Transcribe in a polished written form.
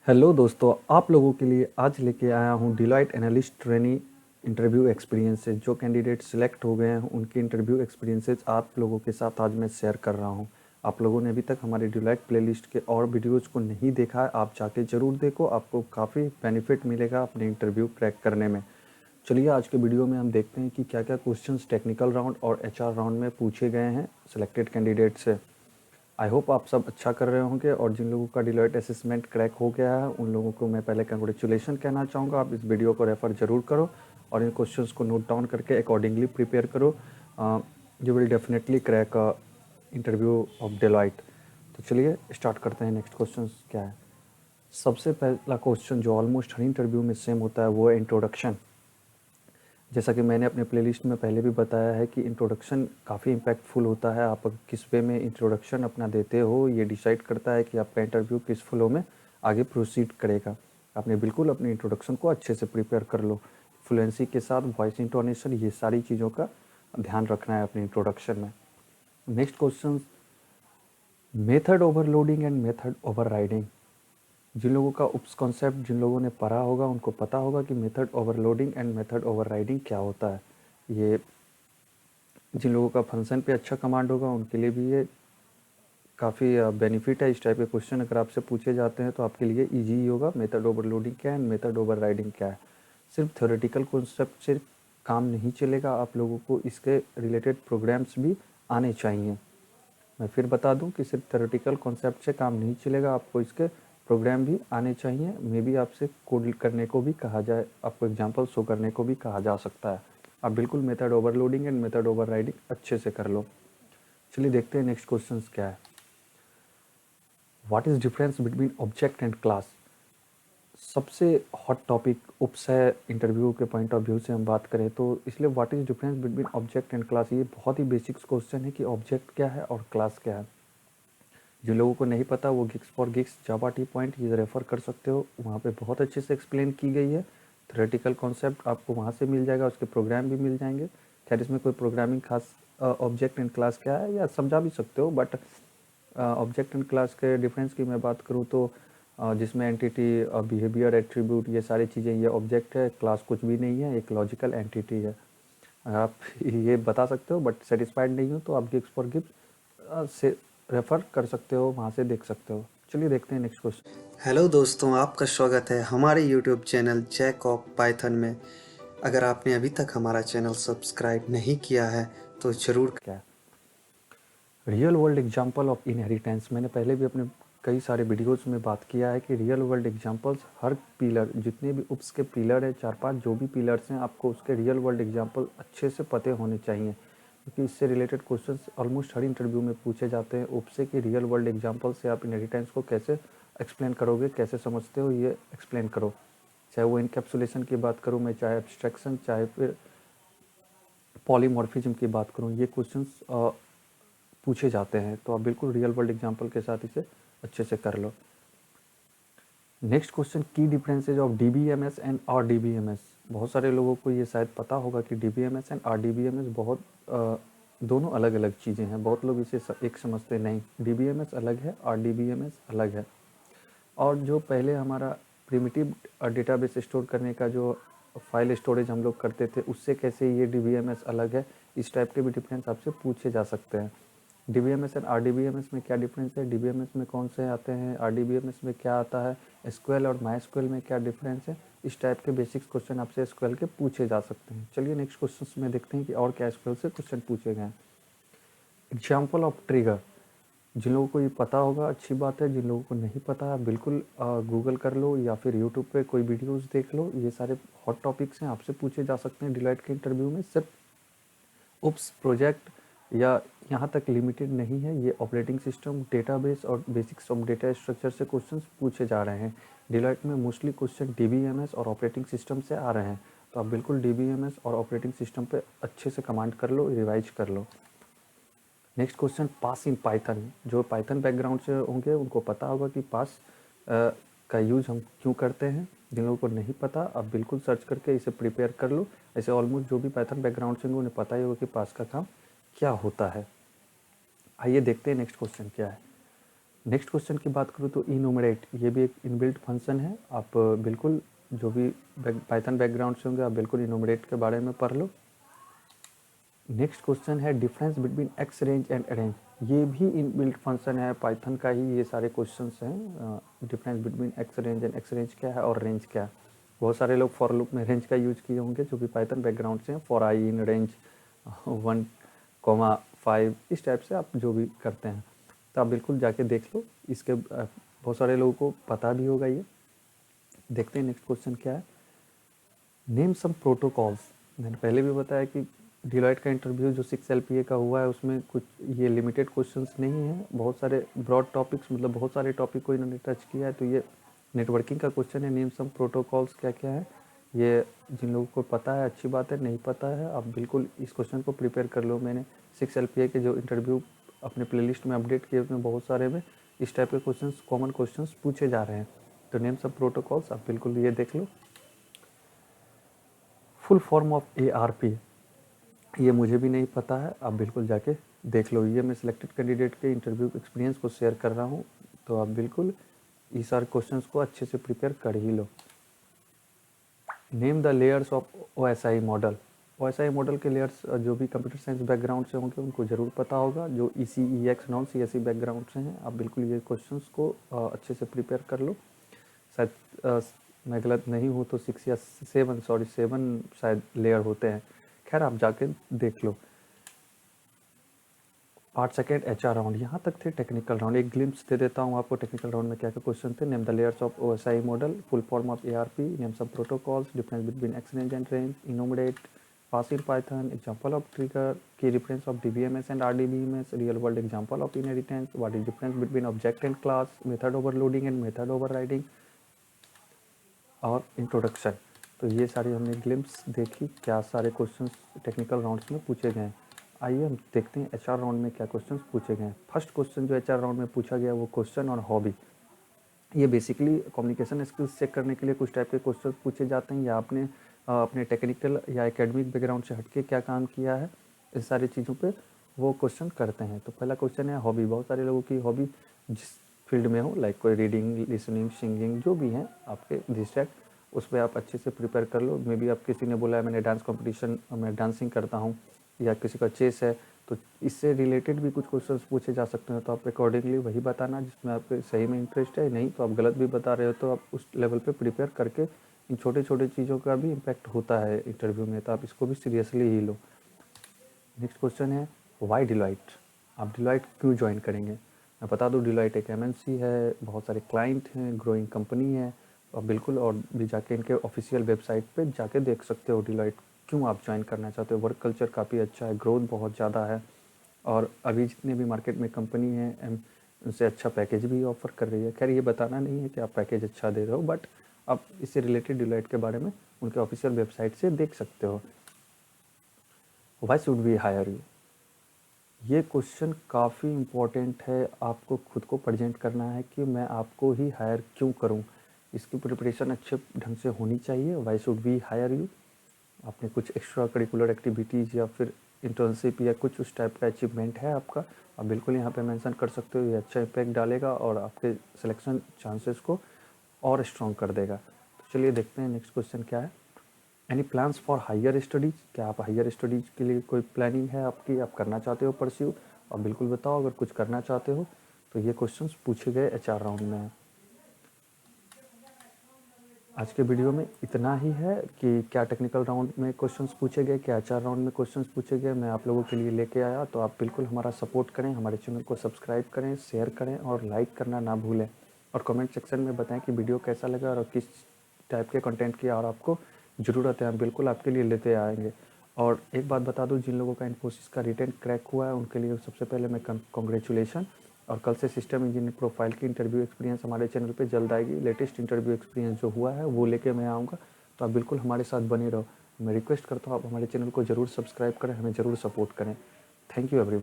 Hello दोस्तों, आप लोगों के लिए आज लेके आया हूँ Deloitte analyst trainee interview experiences. जो कैंडिडेट सिलेक्ट हो गए हैं उनके इंटरव्यू एक्सपीरियंसेस आप लोगों के साथ आज मैं शेयर कर रहा हूँ। आप लोगों ने अभी तक हमारे डिलॉयट प्लेलिस्ट के और वीडियोज़ को नहीं देखा है, आप जाके ज़रूर देखो, आपको काफ़ी बेनिफिट मिलेगा अपने इंटरव्यू क्रैक करने में। चलिए आज के वीडियो में हम देखते हैं कि क्या क्या क्वेश्चंस टेक्निकल राउंड और एचआर राउंड में पूछे गए हैं सिलेक्टेड कैंडिडेट से। आई होप आप सब अच्छा कर रहे होंगे और जिन लोगों का डिलॉयट असेसमेंट क्रैक हो गया है उन लोगों को मैं पहले कंग्रेचुलेशन कहना चाहूँगा। आप इस वीडियो को रेफ़र ज़रूर करो और इन क्वेश्चंस को नोट डाउन करके अकॉर्डिंगली प्रिपेयर करो। You will definitely crack interview of Deloitte. तो चलिए स्टार्ट करते हैं। नेक्स्ट क्वेश्चन क्या है? सबसे पहला क्वेश्चन जो ऑलमोस्ट हर इंटरव्यू में सेम होता है वो है इंट्रोडक्शन। जैसा कि मैंने अपने प्लेलिस्ट में पहले भी बताया है कि इंट्रोडक्शन काफ़ी इम्पैक्टफुल होता है। आप किस वे में इंट्रोडक्शन अपना देते हो ये डिसाइड करता है कि आपका इंटरव्यू किस फ्लो में आगे प्रोसीड करेगा। आपने बिल्कुल अपने इंट्रोडक्शन को अच्छे से प्रिपेयर कर लो। फ्लुएंसी के साथ वॉइस इंटोनेशन, ये सारी चीज़ों का ध्यान रखना है अपने इंट्रोडक्शन में। Next question, method overloading and method overriding. जिन लोगों का उप्स कॉन्सेप्ट जिन लोगों ने पढ़ा होगा उनको पता होगा कि method overloading and method overriding क्या होता है। ये जिन लोगों का फंक्शन पे अच्छा कमांड होगा उनके लिए भी ये काफ़ी बेनिफिट है। इस टाइप के क्वेश्चन अगर आपसे पूछे जाते हैं तो आपके लिए ईजी ही होगा। मेथड ओवरलोडिंग क्या है, मेथड ओवरराइडिंग क्या है। सिर्फ थ्योरेटिकल कॉन्सेप्ट से काम नहीं चलेगा, आप लोगों को इसके रिलेटेड प्रोग्राम्स भी आने चाहिए। मैं फिर बता दूं कि सिर्फ थ्योरेटिकल कॉन्सेप्ट से काम नहीं चलेगा, आपको इसके प्रोग्राम भी आने चाहिए। मे बी आपसे कोड करने को भी कहा जाए, आपको एग्जांपल शो करने को भी कहा जा सकता है। आप बिल्कुल method overloading and method overriding अच्छे से कर लो। चलिए देखते हैं नेक्स्ट क्वेश्चन क्या है। What is difference between object and class. सबसे हॉट टॉपिक उप्स है इंटरव्यू के पॉइंट ऑफ व्यू से हम बात करें तो, इसलिए what is difference between object and class, ये बहुत ही बेसिक्स क्वेश्चन है कि ऑब्जेक्ट क्या है और क्लास क्या है। जिन लोगों को नहीं पता वो gigs for gigs Java T point ये रेफ़र कर सकते हो, वहाँ पे बहुत अच्छे से एक्सप्लेन की गई है। थ्योरेटिकल कॉन्सेप्ट आपको वहाँ से मिल जाएगा, उसके प्रोग्राम भी मिल जाएंगे। खैर इसमें कोई प्रोग्रामिंग खास ऑब्जेक्ट एंड क्लास क्या है या समझा भी सकते हो, बट ऑब्जेक्ट एंड क्लास के डिफरेंस की मैं बात करूँ तो जिसमें एंटिटी, बिहेवियर, एट्रीब्यूट, ये सारी चीज़ें ये ऑब्जेक्ट है। क्लास कुछ भी नहीं है, एक लॉजिकल एंटिटी है। अगर आप ये बता सकते हो बट सेटिस्फाइड नहीं हो तो आप गिग्स फॉर गिग्स से रेफ़र कर सकते हो, वहाँ से देख सकते हो। चलिए देखते हैं नेक्स्ट क्वेश्चन। हेलो दोस्तों, आपका स्वागत है हमारे YouTube channel Jack of Python में। अगर आपने अभी तक हमारा चैनल सब्सक्राइब नहीं किया है तो ज़रूर। क्या है? Real world example of inheritance. मैंने पहले भी अपने कई सारे वीडियोस में बात किया है कि रियल वर्ल्ड एग्जांपल्स, हर पिलर, जितने भी उप्स के पिलर है, 4-5 जो भी पिलर्स हैं, आपको उसके रियल वर्ल्ड एग्जांपल अच्छे से पते होने चाहिए, क्योंकि इससे रिलेटेड क्वेश्चंस ऑलमोस्ट हर इंटरव्यू में पूछे जाते हैं उप्स से कि रियल वर्ल्ड एग्जांपल से आप इनहेरिटेंस को कैसे एक्सप्लेन करोगे, कैसे समझते हो, ये एक्सप्लेन करो। चाहे वो इनकैप्सुलेशन की बात करूँ मैं, चाहे एब्स्ट्रैक्शन, चाहे फिर पॉलीमॉर्फिज्म की बात करूँ, ये क्वेश्चंस पूछे जाते हैं। तो आप बिल्कुल रियल वर्ल्ड एग्जांपल के साथ इसे अच्छे से कर लो। नेक्स्ट क्वेश्चन, की differences of DBMS and RDBMS. बहुत सारे लोगों को ये शायद पता होगा कि डीबीएमएस एंड आरडीबीएमएस बहुत दोनों अलग अलग चीज़ें हैं। बहुत लोग इसे एक समझते नहीं। डीबीएमएस अलग है, आरडीबीएमएस अलग है। और जो पहले हमारा प्रिमिटिव डेटाबेस स्टोर करने का जो फाइल स्टोरेज हम लोग करते थे, उससे कैसे ये डीबीएमएस अलग है, इस टाइप के भी डिफरेंस आपसे पूछे जा सकते हैं। डीबीएमएस एंड आरडीबीएमएस में क्या डिफरेंस है, डीबीएमएस में कौन से आते हैं, आरडीबीएमएस में क्या आता है, एसक्यूएल और माईएसक्यूएल में क्या डिफरेंस है, इस टाइप के बेसिक्स क्वेश्चन आपसे एसक्यूएल के पूछे जा सकते हैं। चलिए नेक्स्ट क्वेश्चन में देखते हैं कि और क्या एसक्यूएल से क्वेश्चन पूछे गए हैं। Example of trigger. जिन लोगों को ये पता होगा अच्छी बात है, जिन लोगों को नहीं पता है बिल्कुल गूगल कर लो या फिर यूट्यूब पे कोई वीडियोस देख लो। ये सारे हॉट टॉपिक्स हैं, आपसे पूछे जा सकते हैं डिलॉयट के इंटरव्यू में। सिर्फ उप्स प्रोजेक्ट या यहाँ तक लिमिटेड नहीं है, ये ऑपरेटिंग सिस्टम, डेटाबेस और बेसिक्स ऑफ डेटा स्ट्रक्चर से क्वेश्चंस पूछे जा रहे हैं। डिलॉयट में मोस्टली क्वेश्चन डीबीएमएस और ऑपरेटिंग सिस्टम से आ रहे हैं, तो आप बिल्कुल डीबीएमएस और ऑपरेटिंग सिस्टम पे अच्छे से कमांड कर लो, रिवाइज कर लो। Next question, pass in Python. जो पाइथन बैकग्राउंड से होंगे उनको पता होगा कि पास का यूज़ हम क्यों करते हैं। जिन लोगों को नहीं पता, आप बिल्कुल सर्च करके इसे प्रिपेयर कर लो। ऐसे ऑलमोस्ट जो भी पाइथन बैकग्राउंड से होंगे उन्हें पता ही होगा कि पास का काम क्या होता है। आइए देखते हैं नेक्स्ट क्वेश्चन क्या है। नेक्स्ट क्वेश्चन की बात करूँ तो इनोमरेट, ये भी एक इनबिल्ट फंक्शन है। आप बिल्कुल जो भी पाइथन बैकग्राउंड से होंगे आप बिल्कुल इनोमरेट के बारे में पढ़ लो। नेक्स्ट क्वेश्चन है difference between xrange and arrange, ये भी इनबिल्ट फंक्शन है पाइथन का ही, ये सारे क्वेश्चंस हैं। Difference between xrange and x range क्या है और रेंज क्या है। बहुत सारे लोग फॉर लूप में रेंज का यूज किए होंगे जो कि पाइथन बैकग्राउंड से हैं, फॉर आई इन रेंज 1,5 इस टाइप से आप जो भी करते हैं, तो आप बिल्कुल जाके देख लो। इसके बहुत सारे लोगों को पता भी होगा ये। देखते हैं नेक्स्ट क्वेश्चन क्या है। नेम सम प्रोटोकॉल्स, मैंने पहले भी बताया कि डिलॉयट का इंटरव्यू जो 6 LPA का हुआ है उसमें कुछ ये लिमिटेड क्वेश्चंस नहीं है, बहुत सारे ब्रॉड टॉपिक्स, मतलब बहुत सारे टॉपिक को इन्होंने टच किया है। तो ये नेटवर्किंग का क्वेश्चन है, नेम सम प्रोटोकॉल्स क्या क्या है। ये जिन लोगों को पता है अच्छी बात है, नहीं पता है आप बिल्कुल इस क्वेश्चन को प्रिपेयर कर लो। मैंने 6 LPA के जो इंटरव्यू अपने प्लेलिस्ट में अपडेट किए उसमें बहुत सारे में इस टाइप के क्वेश्चंस, कॉमन क्वेश्चंस पूछे जा रहे हैं। तो नेम सम प्रोटोकॉल्स आप बिल्कुल ये देख लो। फुल फॉर्म ऑफ ARP, ये मुझे भी नहीं पता है, आप बिल्कुल जाके देख लो। ये मैं सिलेक्टेड कैंडिडेट के इंटरव्यू एक्सपीरियंस को शेयर कर रहा हूँ, तो आप बिल्कुल ये सारे क्वेश्चंस को अच्छे से प्रिपेयर कर ही लो। Name the layers of OSI model, OSI model के लेयर्स जो भी कंप्यूटर साइंस बैकग्राउंड से होंगे उनको ज़रूर पता होगा, जो EC EX non CSE background से हैं आप बिल्कुल ये क्वेश्चंस को अच्छे से प्रिपेयर कर लो। शायद मैं गलत नहीं हूँ तो 6 या 7 शायद लेयर होते हैं। खैर आप जाके देख लो। 8 सेकेंड HR राउंड, यहाँ तक थे टेक्निकल राउंड। एक ग्लिम्स दे देता हूँ आपको टेक्निकल राउंड में क्या क्या क्वेश्चन थे। Name the layers of OSI model, full form of ARP, name some protocols, difference between xrange and range, enumerate, pass in Python, example of trigger, key difference of DBMS and RDBMS, real world example of inheritance, what is difference between object and class, method overloading and method overriding, और introduction. तो ये सारी हमने glimpse देखी, क्या सारे questions technical rounds में पूछे गए हैं। आइए हम देखते हैं HR राउंड में क्या क्वेश्चंस पूछे गए हैं। फर्स्ट क्वेश्चन जो HR राउंड में पूछा गया वो क्वेश्चन और हॉबी। ये बेसिकली कम्युनिकेशन स्किल्स चेक करने के लिए कुछ टाइप के क्वेश्चंस पूछे जाते हैं, या आपने अपने टेक्निकल या एकेडमिक बैकग्राउंड से हटके क्या काम किया है, इस सारी चीज़ों पे वो क्वेश्चन करते हैं। तो पहला क्वेश्चन है हॉबी। बहुत सारे लोगों की हॉबी जिस फील्ड में हो, लाइक कोई रीडिंग, लिसनिंग, सिंगिंग, जो भी हैं आपके डिस्ट्रैक्ट, उस पर आप अच्छे से प्रिपेयर कर लो। मे बी आप किसी ने बोला है मैंने डांस कॉम्पिटिशन में डांसिंग करता हूँ, या किसी का चेस है, तो इससे रिलेटेड भी कुछ क्वेश्चंस पूछे जा सकते हैं। तो आप अकॉर्डिंगली वही बताना जिसमें आपके सही में इंटरेस्ट है। नहीं तो आप गलत भी बता रहे हो, तो आप उस लेवल पे प्रिपेयर करके, इन छोटे छोटे चीज़ों का भी इम्पैक्ट होता है इंटरव्यू में, तो आप इसको भी सीरियसली ही लो। नेक्स्ट क्वेश्चन है वाई डिलॉयट, आप डिलॉयट क्यों ज्वाइन करेंगे। मैं बता दूं डिलॉयट एक MNC है, बहुत सारे क्लाइंट हैं, ग्रोइंग कंपनी है, और बिल्कुल और भी जाके इनके ऑफिशियल वेबसाइट पे जाके देख सकते हो डिलॉयट क्यों आप ज्वाइन करना चाहते हो। वर्क कल्चर काफ़ी अच्छा है, ग्रोथ बहुत ज़्यादा है, और अभी जितने भी मार्केट में कंपनी है उनसे अच्छा पैकेज भी ऑफर कर रही है। खैर ये बताना नहीं है कि आप पैकेज अच्छा दे रहे हो, बट आप इससे रिलेटेड डिलॉयट के बारे में उनके ऑफिशियल वेबसाइट से देख सकते हो। Why should we hire you, ये क्वेश्चन काफ़ी इम्पोर्टेंट है। आपको खुद को प्रेजेंट करना है कि मैं आपको ही हायर क्यों करूं। इसकी प्रिपरेशन अच्छे ढंग से होनी चाहिए। Why should we hire you, आपने कुछ एक्स्ट्रा करिकुलर एक्टिविटीज़ या फिर इंटर्नशिप या कुछ उस टाइप का अचीवमेंट है आपका, आप बिल्कुल यहाँ पे मेंशन कर सकते हो। ये अच्छा इम्पैक्ट डालेगा और आपके सिलेक्शन चांसेस को और स्ट्रॉन्ग कर देगा। तो चलिए देखते हैं नेक्स्ट क्वेश्चन क्या है। Any plans for higher studies, क्या आप हायर स्टडीज़ के लिए कोई प्लानिंग है आपकी, आप करना चाहते हो परस्यू, और बिल्कुल बताओ अगर कुछ करना चाहते हो। तो ये क्वेश्चंस पूछे गए HR राउंड में। आज के वीडियो में इतना ही है कि क्या टेक्निकल राउंड में क्वेश्चंस पूछे गए, क्या HR राउंड में क्वेश्चंस पूछे गए, मैं आप लोगों के लिए लेके आया। तो आप बिल्कुल हमारा सपोर्ट करें, हमारे चैनल को सब्सक्राइब करें, शेयर करें और लाइक करना ना भूलें, और कमेंट सेक्शन में बताएं कि वीडियो कैसा लगा और किस टाइप के कंटेंट की और आपको ज़रूरत है, हम बिल्कुल आपके लिए लेते आएंगे। और एक बात बता दूं, जिन लोगों का इन्फोसिस का रिटेन क्रैक हुआ है उनके लिए सबसे पहले मैं कॉन्ग्रेचुलेशन। और कल से सिस्टम इंजीनियर प्रोफाइल की इंटरव्यू एक्सपीरियंस हमारे चैनल पे जल्द आएगी। लेटेस्ट इंटरव्यू एक्सपीरियंस जो हुआ है वो लेके मैं आऊँगा, तो आप बिल्कुल हमारे साथ बने रहो। मैं रिक्वेस्ट करता हूँ आप हमारे चैनल को ज़रूर सब्सक्राइब करें, हमें ज़रूर सपोर्ट करें। Thank you everyone.